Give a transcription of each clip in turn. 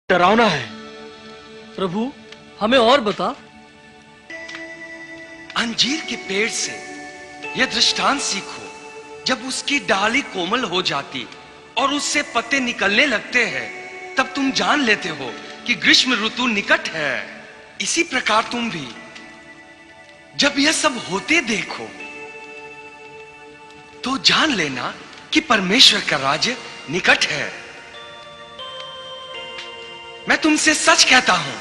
डरावना है। प्रभु हमें और बता। अंजीर के पेड़ से यह दृष्टांत सीखो, जब उसकी डाली कोमल हो जाती और उससे पत्ते निकलने लगते हैं, तब तुम जान लेते हो कि ग्रीष्म ऋतु निकट है। इसी प्रकार तुम भी जब यह सब होते देखो तो जान लेना कि परमेश्वर का राज्य निकट है। मैं तुमसे सच कहता हूं,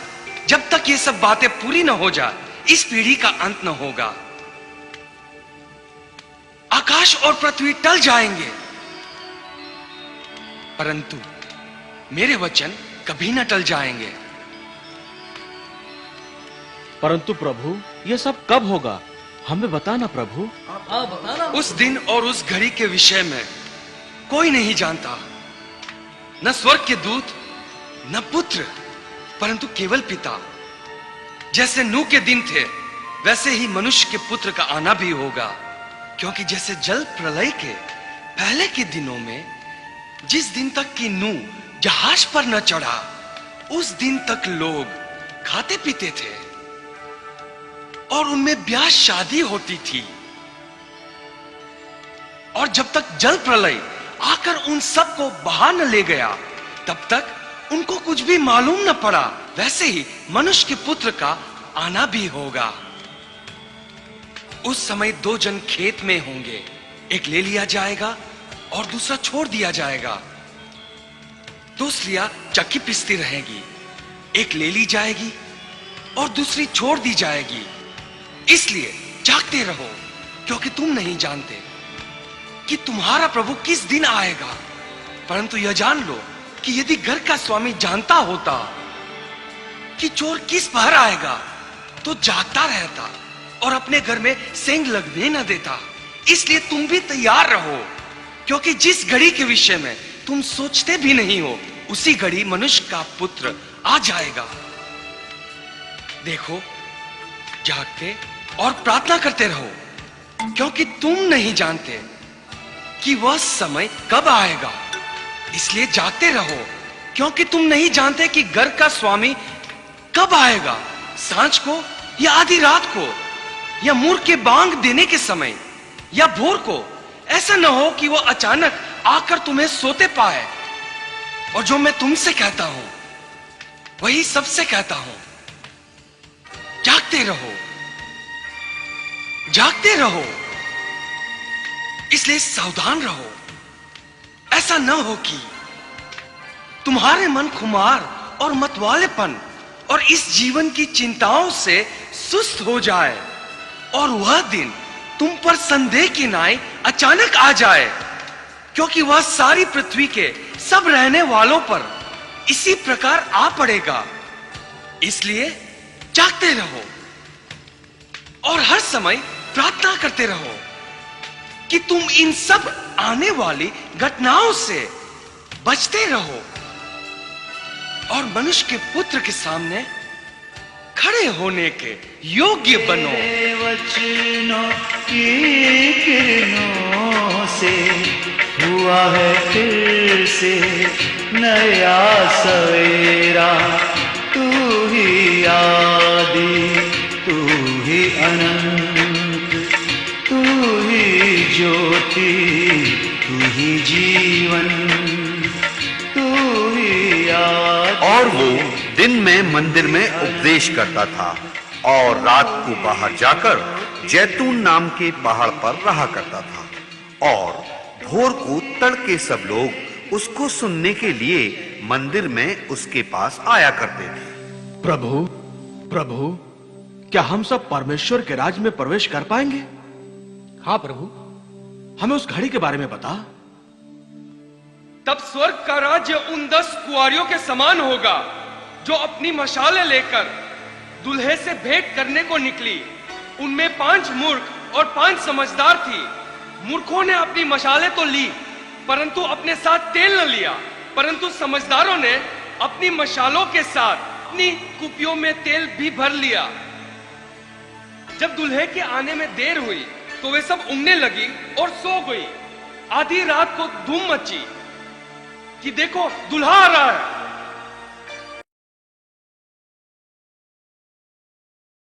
जब तक ये सब बातें पूरी न हो जाए, इस पीढ़ी का अंत न होगा। आकाश और पृथ्वी टल जाएंगे, परंतु मेरे वचन कभी न टल जाएंगे। परंतु प्रभु यह सब कब होगा, हमें बताना प्रभु। हाँ बताना। उस दिन और उस घड़ी के विषय में कोई नहीं जानता, न स्वर्ग के दूत, न पुत्र, परंतु केवल पिता। जैसे नूह के दिन थे, वैसे ही मनुष्य के पुत्र का आना भी होगा। क्योंकि जैसे जल प्रलय के पहले के दिनों में, जिस दिन तक कि नूह जहाज पर न चढ़ा, उस दिन तक लोग खाते पीते थे और उनमें ब्याह शादी होती थी। और जब तक जल प्रलय आकर उन सबको बहा न ले गया, तब तक उनको कुछ भी मालूम न पड़ा। वैसे ही मनुष्य के पुत्र का आना भी होगा। उस समय दो जन खेत में होंगे, एक ले लिया जाएगा और दूसरा छोड़ दिया जाएगा। दो स्त्रियां चक्की पीसती रहेगी, एक ले ली जाएगी और दूसरी छोड़ दी जाएगी। इसलिए जागते रहो, क्योंकि तुम नहीं जानते कि तुम्हारा प्रभु किस दिन आएगा। परंतु यह जान लो कि यदि घर का स्वामी जानता होता कि चोर किस पहर आएगा, तो जागता रहता और अपने घर में सेंध लगने न देता। इसलिए तुम भी तैयार रहो, क्योंकि जिस घड़ी के विषय में तुम सोचते भी नहीं हो, उसी घड़ी मनुष्य का पुत्र आ जाएगा। देखो, जागते और प्रार्थना करते रहो, क्योंकि तुम नहीं जानते कि वह समय कब आएगा। इसलिए जागते रहो, क्योंकि तुम नहीं जानते कि घर का स्वामी कब आएगा, सांझ को या आधी रात को, या मूर्ख के बांग देने के समय, या भोर को। ऐसा न हो कि वह अचानक आकर तुम्हें सोते पाए। और जो मैं तुमसे कहता हूं, वही सबसे कहता हूं, जागते रहो, जागते रहो। इसलिए सावधान रहो। ऐसा न हो कि तुम्हारे मन खुमार और मतवालेपन और इस जीवन की चिंताओं से सुस्त हो जाए, और वह दिन तुम पर संदेह की नाई अचानक आ जाए, क्योंकि वह सारी पृथ्वी के सब रहने वालों पर इसी प्रकार आ पड़ेगा। इसलिए जागते रहो और हर समय प्रार्थना करते रहो कि तुम इन सब आने वाली घटनाओं से बचते रहो और मनुष्य के पुत्र के सामने खड़े होने के योग्य बनो। वचनों की किरणों से हुआ है फिर से नया सवेरा। तू ही आदि, तू ही अनंत, तू ही ज्योति, तू ही जीवन, तू ही आदि। और वो दिन में मंदिर में उपदेश करता था और रात को बाहर जाकर जैतून नाम के पहाड़ पर रहा करता था। और भोर को तड़के सब लोग उसको सुनने के लिए मंदिर में उसके पास आया करते थे। प्रभु, प्रभु, क्या हम सब परमेश्वर के राज्य में प्रवेश कर पाएंगे? हाँ प्रभु। हमें उस घड़ी के बारे में बता। तब स्वर्ग का राज्य उन 10 कुंवारियों के समान होगा, जो अपनी मशालें लेकर दूल्हे से भेंट करने को निकली। उनमें 5 मूर्ख और 5 समझदार थी। मूर्खों ने अपनी मशालें तो ली, परंतु अपने साथ तेल न लिया। परंतु समझदारों ने अपनी मशालों के साथ अपनी कुपियों में तेल भी भर लिया। जब दूल्हे के आने में देर हुई, तो वे सब ऊँघने लगी और सो गई। आधी रात को धूम मची कि देखो, दुल्हा आ रहा है।